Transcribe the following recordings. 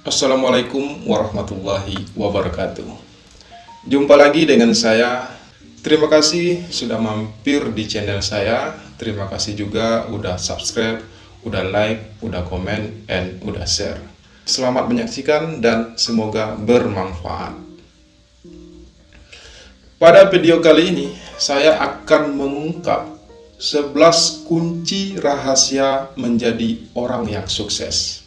Assalamualaikum warahmatullahi wabarakatuh. Jumpa lagi dengan saya. Terima kasih sudah mampir di channel saya. Terima kasih juga udah subscribe, udah like, udah komen, and udah share. Selamat menyaksikan dan semoga bermanfaat. Pada video kali ini, saya akan mengungkap 11 kunci rahasia menjadi orang yang sukses.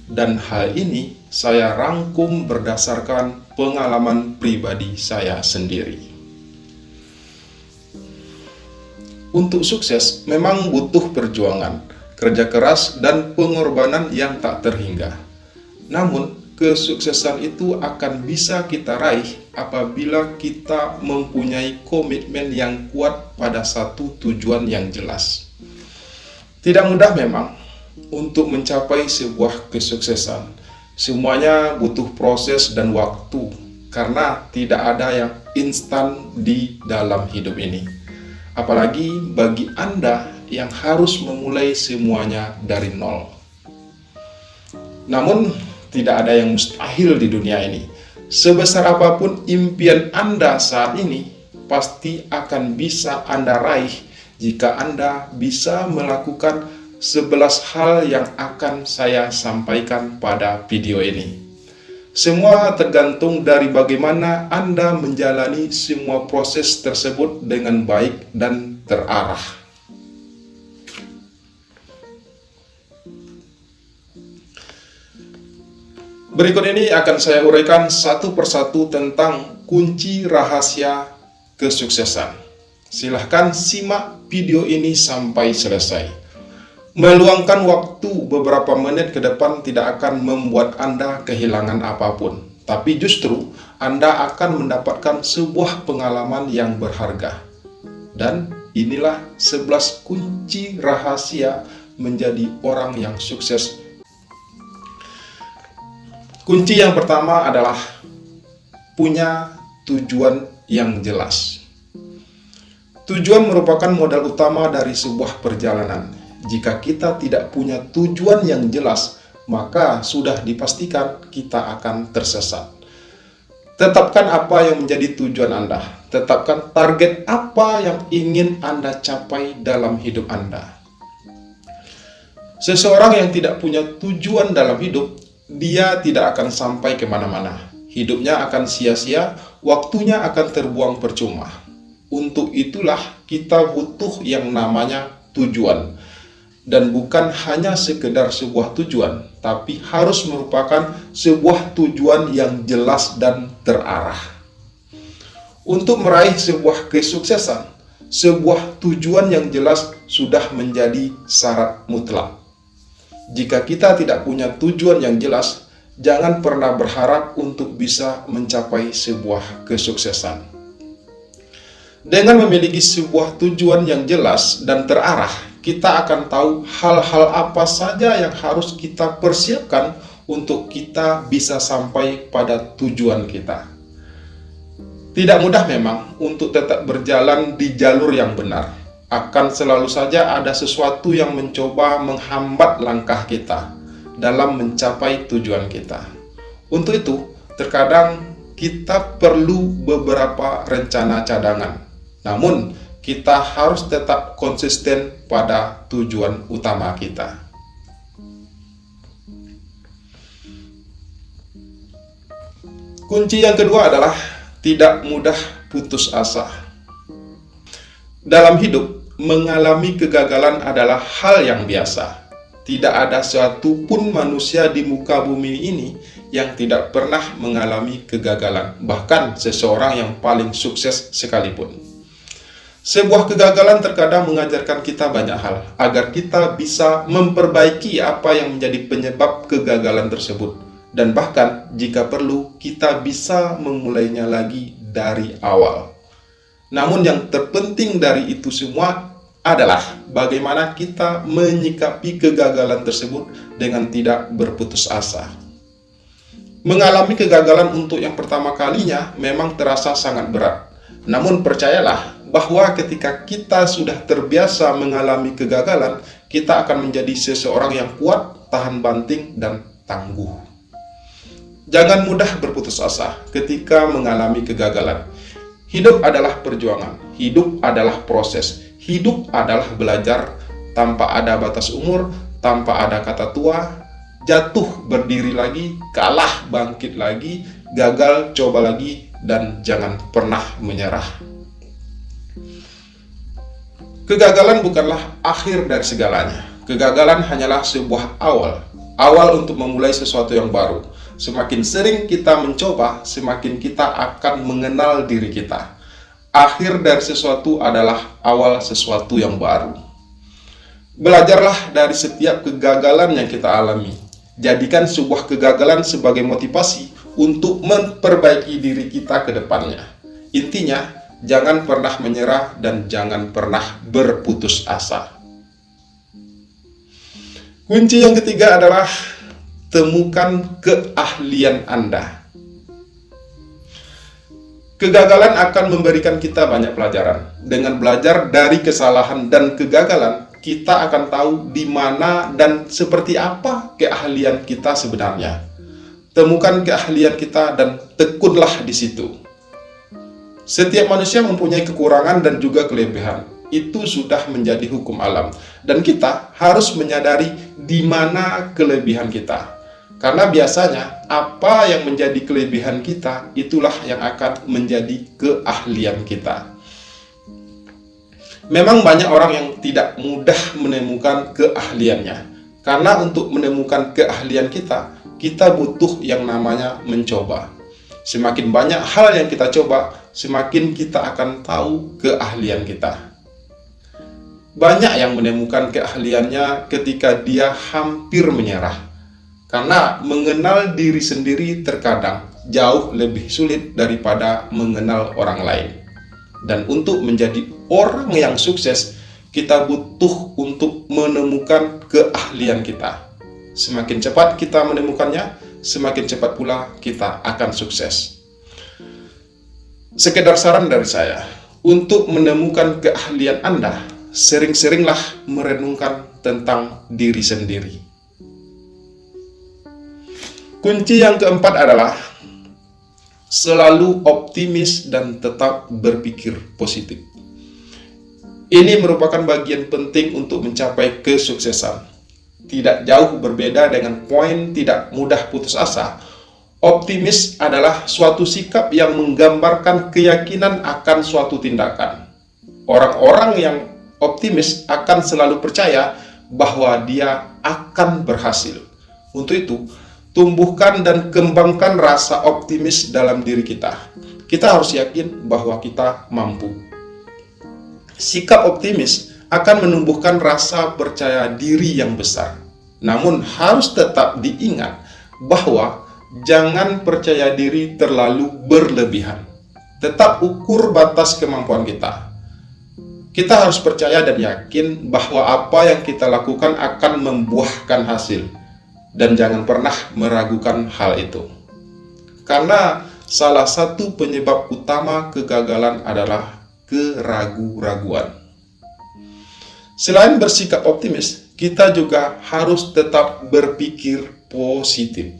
Dan hal ini saya rangkum berdasarkan pengalaman pribadi saya sendiri. Untuk sukses memang butuh perjuangan, kerja keras, dan pengorbanan yang tak terhingga. Namun, kesuksesan itu akan bisa kita raih apabila kita mempunyai komitmen yang kuat pada satu tujuan yang jelas. Tidak mudah memang untuk mencapai sebuah kesuksesan. Semuanya butuh proses dan waktu, karena tidak ada yang instan di dalam hidup ini. Apalagi bagi Anda yang harus memulai semuanya dari nol. Namun, tidak ada yang mustahil di dunia ini. Sebesar apapun impian Anda saat ini, pasti akan bisa Anda raih jika Anda bisa melakukan 11 hal yang akan saya sampaikan pada video ini. Semua tergantung dari bagaimana Anda menjalani semua proses tersebut dengan baik dan terarah. Berikut ini akan saya uraikan satu persatu tentang kunci rahasia kesuksesan. Silahkan simak video ini sampai selesai. Meluangkan waktu beberapa menit ke depan tidak akan membuat Anda kehilangan apapun, tapi justru Anda akan mendapatkan sebuah pengalaman yang berharga. Dan inilah 11 kunci rahasia menjadi orang yang sukses. Kunci yang pertama adalah punya tujuan yang jelas. Tujuan merupakan modal utama dari sebuah perjalanan. Jika kita tidak punya tujuan yang jelas, maka sudah dipastikan kita akan tersesat. Tetapkan apa yang menjadi tujuan Anda. Tetapkan target apa yang ingin Anda capai dalam hidup Anda. Seseorang yang tidak punya tujuan dalam hidup, dia tidak akan sampai kemana-mana. Hidupnya akan sia-sia, waktunya akan terbuang percuma. Untuk itulah kita butuh yang namanya tujuan. Dan bukan hanya sekedar sebuah tujuan, tapi harus merupakan sebuah tujuan yang jelas dan terarah. Untuk meraih sebuah kesuksesan, sebuah tujuan yang jelas sudah menjadi syarat mutlak. Jika kita tidak punya tujuan yang jelas, jangan pernah berharap untuk bisa mencapai sebuah kesuksesan. Dengan memiliki sebuah tujuan yang jelas dan terarah, kita akan tahu hal-hal apa saja yang harus kita persiapkan untuk kita bisa sampai pada tujuan kita. Tidak mudah memang untuk tetap berjalan di jalur yang benar. Akan selalu saja ada sesuatu yang mencoba menghambat langkah kita dalam mencapai tujuan kita. Untuk itu, terkadang kita perlu beberapa rencana cadangan. Namun, kita harus tetap konsisten pada tujuan utama kita. Kunci yang kedua adalah tidak mudah putus asa. Dalam hidup, mengalami kegagalan adalah hal yang biasa. Tidak ada suatu pun manusia di muka bumi ini yang tidak pernah mengalami kegagalan, bahkan seseorang yang paling sukses sekalipun. Sebuah kegagalan terkadang mengajarkan kita banyak hal, agar kita bisa memperbaiki apa yang menjadi penyebab kegagalan tersebut. Dan bahkan, jika perlu, kita bisa memulainya lagi dari awal. Namun yang terpenting dari itu semua adalah bagaimana kita menyikapi kegagalan tersebut dengan tidak berputus asa. Mengalami kegagalan untuk yang pertama kalinya memang terasa sangat berat. Namun percayalah bahwa ketika kita sudah terbiasa mengalami kegagalan, kita akan menjadi seseorang yang kuat, tahan banting, dan tangguh. Jangan mudah berputus asa ketika mengalami kegagalan. Hidup adalah perjuangan, hidup adalah proses, hidup adalah belajar tanpa ada batas umur, tanpa ada kata tua, jatuh berdiri lagi, kalah bangkit lagi, gagal coba lagi, dan jangan pernah menyerah. Kegagalan bukanlah akhir dari segalanya. Kegagalan hanyalah sebuah awal untuk memulai sesuatu yang baru. Semakin sering kita mencoba, semakin kita akan mengenal diri kita. Akhir dari sesuatu adalah awal sesuatu yang baru. Belajarlah dari setiap kegagalan yang kita alami. Jadikan sebuah kegagalan sebagai motivasi untuk memperbaiki diri kita ke depannya. Intinya, jangan pernah menyerah dan jangan pernah berputus asa. Kunci yang ketiga adalah temukan keahlian Anda. Kegagalan akan memberikan kita banyak pelajaran. Dengan belajar dari kesalahan dan kegagalan, kita akan tahu di mana dan seperti apa keahlian kita sebenarnya. Temukan keahlian kita dan tekunlah di situ. Setiap manusia mempunyai kekurangan dan juga kelebihan. Itu sudah menjadi hukum alam. Dan kita harus menyadari di mana kelebihan kita. Karena biasanya apa yang menjadi kelebihan kita, itulah yang akan menjadi keahlian kita. Memang banyak orang yang tidak mudah menemukan keahliannya. Karena untuk menemukan keahlian kita butuh yang namanya mencoba. Semakin banyak hal yang kita coba, semakin kita akan tahu keahlian kita. Banyak yang menemukan keahliannya ketika dia hampir menyerah. Karena mengenal diri sendiri terkadang jauh lebih sulit daripada mengenal orang lain. Dan untuk menjadi orang yang sukses, kita butuh untuk menemukan keahlian kita. Semakin cepat kita menemukannya, semakin cepat pula kita akan sukses. Sekedar saran dari saya, untuk menemukan keahlian Anda, sering-seringlah merenungkan tentang diri sendiri. Kunci yang keempat adalah selalu optimis dan tetap berpikir positif. Ini merupakan bagian penting untuk mencapai kesuksesan. Tidak jauh berbeda dengan poin tidak mudah putus asa. Optimis adalah suatu sikap yang menggambarkan keyakinan akan suatu tindakan. Orang-orang yang optimis akan selalu percaya bahwa dia akan berhasil. Untuk itu, tumbuhkan dan kembangkan rasa optimis dalam diri kita. Kita harus yakin bahwa kita mampu. Sikap optimis akan menumbuhkan rasa percaya diri yang besar. Namun harus tetap diingat bahwa jangan percaya diri terlalu berlebihan. Tetap ukur batas kemampuan kita. Kita harus percaya dan yakin bahwa apa yang kita lakukan akan membuahkan hasil. Dan jangan pernah meragukan hal itu. Karena salah satu penyebab utama kegagalan adalah keraguan-raguan. Selain bersikap optimis, kita juga harus tetap berpikir positif.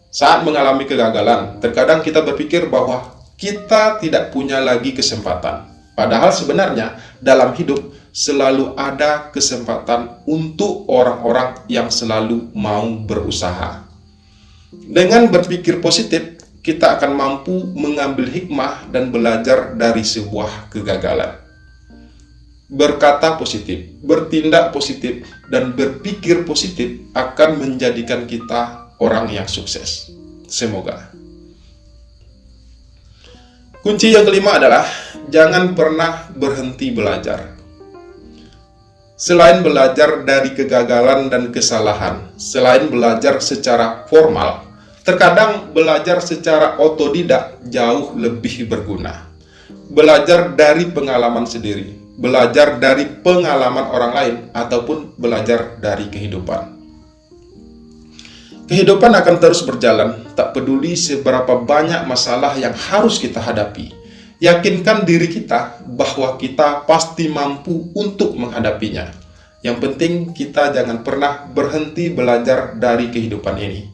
Saat mengalami kegagalan, terkadang kita berpikir bahwa kita tidak punya lagi kesempatan. Padahal sebenarnya dalam hidup selalu ada kesempatan untuk orang-orang yang selalu mau berusaha. Dengan berpikir positif, kita akan mampu mengambil hikmah dan belajar dari sebuah kegagalan. Berkata positif, bertindak positif, dan berpikir positif akan menjadikan kita orang yang sukses. Semoga. Kunci yang kelima adalah jangan pernah berhenti belajar. Selain belajar dari kegagalan dan kesalahan, selain belajar secara formal, terkadang belajar secara otodidak jauh lebih berguna. Belajar dari pengalaman sendiri, belajar dari pengalaman orang lain, ataupun belajar dari kehidupan. Kehidupan akan terus berjalan, tak peduli seberapa banyak masalah yang harus kita hadapi. Yakinkan diri kita bahwa kita pasti mampu untuk menghadapinya. Yang penting kita jangan pernah berhenti belajar dari kehidupan ini.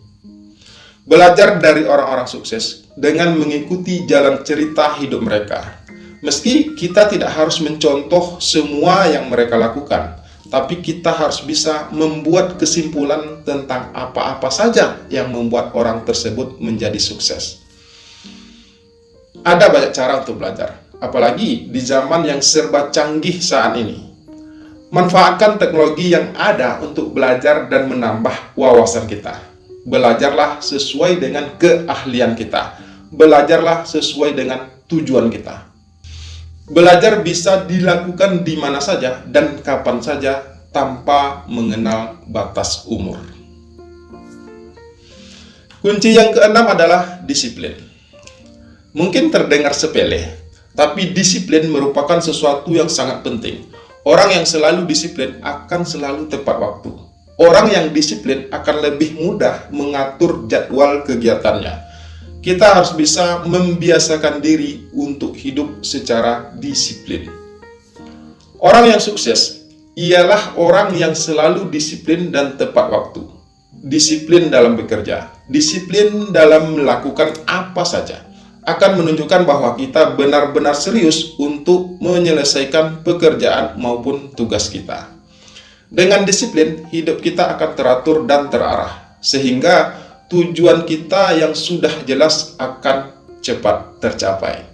Belajar dari orang-orang sukses dengan mengikuti jalan cerita hidup mereka. Meski kita tidak harus mencontoh semua yang mereka lakukan, tapi kita harus bisa membuat kesimpulan tentang apa-apa saja yang membuat orang tersebut menjadi sukses. Ada banyak cara untuk belajar, apalagi di zaman yang serba canggih saat ini. Manfaatkan teknologi yang ada untuk belajar dan menambah wawasan kita. Belajarlah sesuai dengan keahlian kita. Belajarlah sesuai dengan tujuan kita. Belajar bisa dilakukan di mana saja dan kapan saja tanpa mengenal batas umur. Kunci yang keenam adalah disiplin. Mungkin terdengar sepele, tapi disiplin merupakan sesuatu yang sangat penting. Orang yang selalu disiplin akan selalu tepat waktu. Orang yang disiplin akan lebih mudah mengatur jadwal kegiatannya. Kita harus bisa membiasakan diri untuk hidup secara disiplin. Orang yang sukses ialah orang yang selalu disiplin dan tepat waktu. Disiplin dalam bekerja, disiplin dalam melakukan apa saja, akan menunjukkan bahwa kita benar-benar serius untuk menyelesaikan pekerjaan maupun tugas kita. Dengan disiplin, hidup kita akan teratur dan terarah, sehingga tujuan kita yang sudah jelas akan cepat tercapai.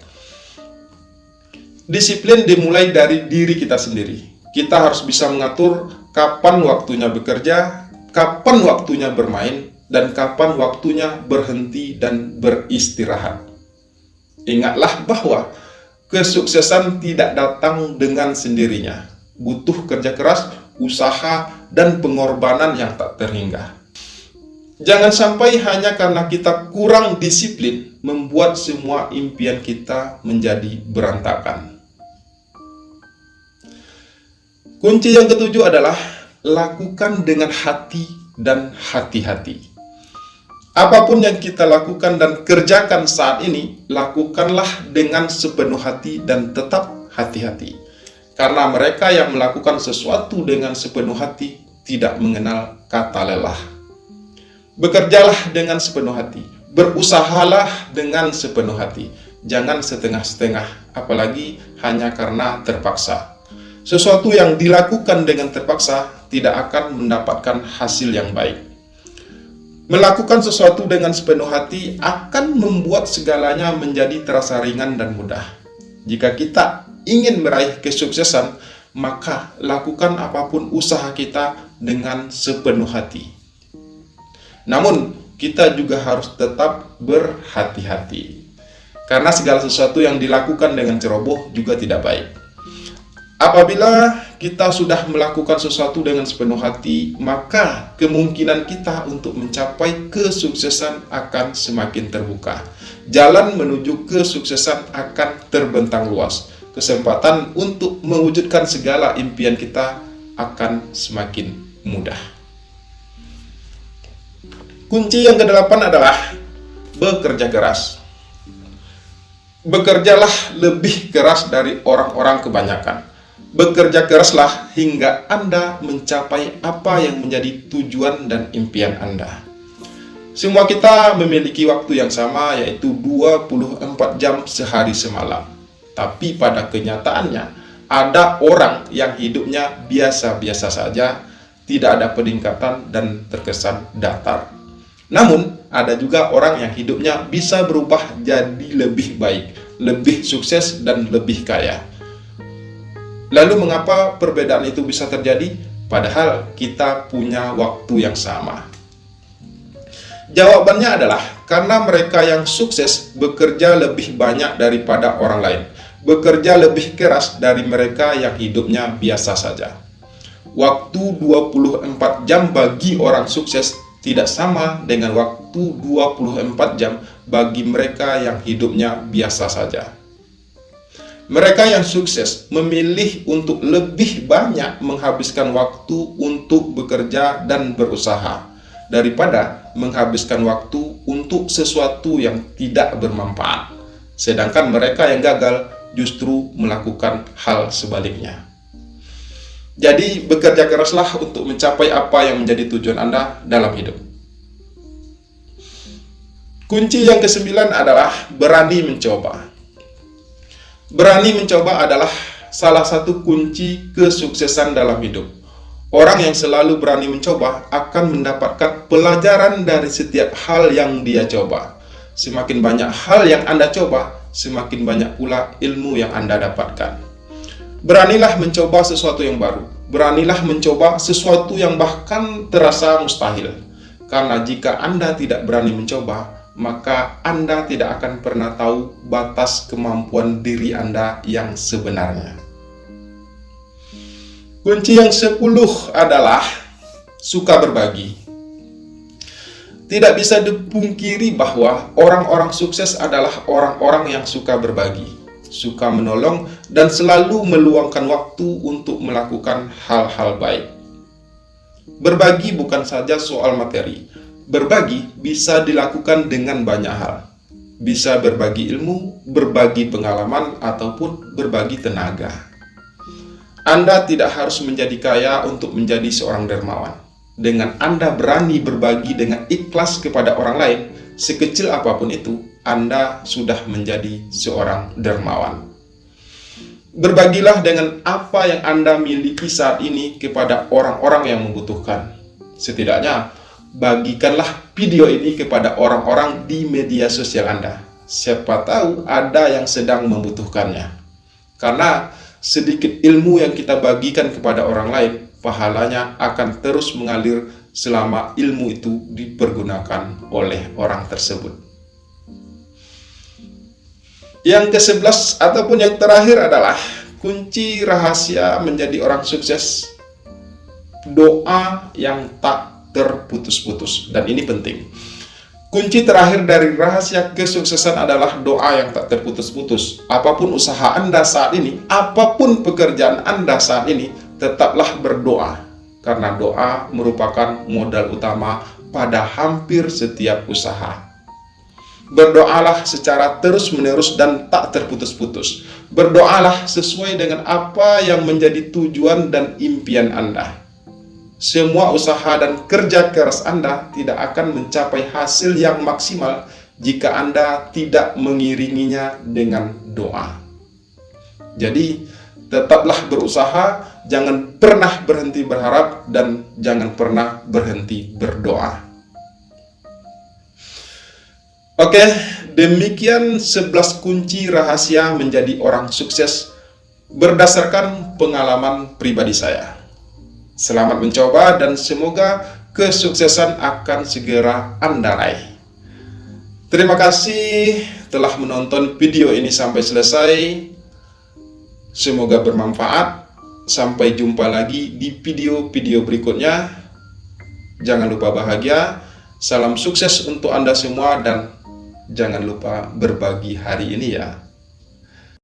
Disiplin dimulai dari diri kita sendiri. Kita harus bisa mengatur kapan waktunya bekerja, kapan waktunya bermain, dan kapan waktunya berhenti dan beristirahat. Ingatlah bahwa kesuksesan tidak datang dengan sendirinya. Butuh kerja keras, usaha, dan pengorbanan yang tak terhingga. Jangan sampai hanya karena kita kurang disiplin membuat semua impian kita menjadi berantakan. Kunci yang ketujuh adalah lakukan dengan hati dan hati-hati. Apapun yang kita lakukan dan kerjakan saat ini, lakukanlah dengan sepenuh hati dan tetap hati-hati. Karena mereka yang melakukan sesuatu dengan sepenuh hati tidak mengenal kata lelah. Bekerjalah dengan sepenuh hati, berusahalah dengan sepenuh hati. Jangan setengah-setengah, apalagi hanya karena terpaksa. Sesuatu yang dilakukan dengan terpaksa tidak akan mendapatkan hasil yang baik. Melakukan sesuatu dengan sepenuh hati akan membuat segalanya menjadi terasa ringan dan mudah. Jika kita ingin meraih kesuksesan, maka lakukan apapun usaha kita dengan sepenuh hati. Namun, kita juga harus tetap berhati-hati. Karena segala sesuatu yang dilakukan dengan ceroboh juga tidak baik. Apabila kita sudah melakukan sesuatu dengan sepenuh hati, maka kemungkinan kita untuk mencapai kesuksesan akan semakin terbuka. Jalan menuju kesuksesan akan terbentang luas. Kesempatan untuk mewujudkan segala impian kita akan semakin mudah. Kunci yang kedelapan adalah bekerja keras. Bekerjalah lebih keras dari orang-orang kebanyakan. Bekerja keraslah hingga Anda mencapai apa yang menjadi tujuan dan impian Anda. Semua kita memiliki waktu yang sama, yaitu 24 jam sehari semalam. Tapi pada kenyataannya, ada orang yang hidupnya biasa-biasa saja, tidak ada peningkatan dan terkesan datar. Namun, ada juga orang yang hidupnya bisa berubah jadi lebih baik, lebih sukses, dan lebih kaya. Lalu mengapa perbedaan itu bisa terjadi? Padahal kita punya waktu yang sama. Jawabannya adalah karena mereka yang sukses bekerja lebih banyak daripada orang lain. Bekerja lebih keras dari mereka yang hidupnya biasa saja. Waktu 24 jam bagi orang sukses tidak sama dengan waktu 24 jam bagi mereka yang hidupnya biasa saja. Mereka yang sukses memilih untuk lebih banyak menghabiskan waktu untuk bekerja dan berusaha daripada menghabiskan waktu untuk sesuatu yang tidak bermanfaat. Sedangkan mereka yang gagal justru melakukan hal sebaliknya. Jadi, bekerja keraslah untuk mencapai apa yang menjadi tujuan Anda dalam hidup. Kunci yang kesembilan adalah berani mencoba. Berani mencoba adalah salah satu kunci kesuksesan dalam hidup. Orang yang selalu berani mencoba akan mendapatkan pelajaran dari setiap hal yang dia coba. Semakin banyak hal yang Anda coba, semakin banyak pula ilmu yang Anda dapatkan. Beranilah mencoba sesuatu yang baru. Beranilah mencoba sesuatu yang bahkan terasa mustahil. Karena jika Anda tidak berani mencoba, maka Anda tidak akan pernah tahu batas kemampuan diri Anda yang sebenarnya. Kunci yang 10 adalah suka berbagi. Tidak bisa dipungkiri bahwa orang-orang sukses adalah orang-orang yang suka berbagi, suka menolong, dan selalu meluangkan waktu untuk melakukan hal-hal baik. Berbagi bukan saja soal materi. Berbagi bisa dilakukan dengan banyak hal. Bisa berbagi ilmu, berbagi pengalaman, ataupun berbagi tenaga. Anda tidak harus menjadi kaya untuk menjadi seorang dermawan. Dengan Anda berani berbagi dengan ikhlas kepada orang lain, sekecil apapun itu, Anda sudah menjadi seorang dermawan. Berbagilah dengan apa yang Anda miliki saat ini kepada orang-orang yang membutuhkan. Setidaknya, bagikanlah video ini kepada orang-orang di media sosial Anda. Siapa tahu ada yang sedang membutuhkannya. Karena sedikit ilmu yang kita bagikan kepada orang lain, pahalanya akan terus mengalir selama ilmu itu dipergunakan oleh orang tersebut. Yang ke-11 ataupun yang terakhir adalah kunci rahasia menjadi orang sukses. Doa yang tak terputus-putus, dan ini penting. Kunci terakhir dari rahasia kesuksesan adalah doa yang tak terputus-putus. Apapun usaha Anda saat ini, apapun pekerjaan Anda saat ini, tetaplah berdoa. Karena doa merupakan modal utama pada hampir setiap usaha. Berdoalah secara terus-menerus dan tak terputus-putus. Berdoalah sesuai dengan apa yang menjadi tujuan dan impian Anda. Semua usaha dan kerja keras Anda tidak akan mencapai hasil yang maksimal jika Anda tidak mengiringinya dengan doa. Jadi, tetaplah berusaha, jangan pernah berhenti berharap, dan jangan pernah berhenti berdoa. Oke, demikian 11 kunci rahasia menjadi orang sukses berdasarkan pengalaman pribadi saya. Selamat mencoba dan semoga kesuksesan akan segera Anda raih. Terima kasih telah menonton video ini sampai selesai. Semoga bermanfaat. Sampai jumpa lagi di video-video berikutnya. Jangan lupa bahagia. Salam sukses untuk Anda semua dan jangan lupa berbagi hari ini ya.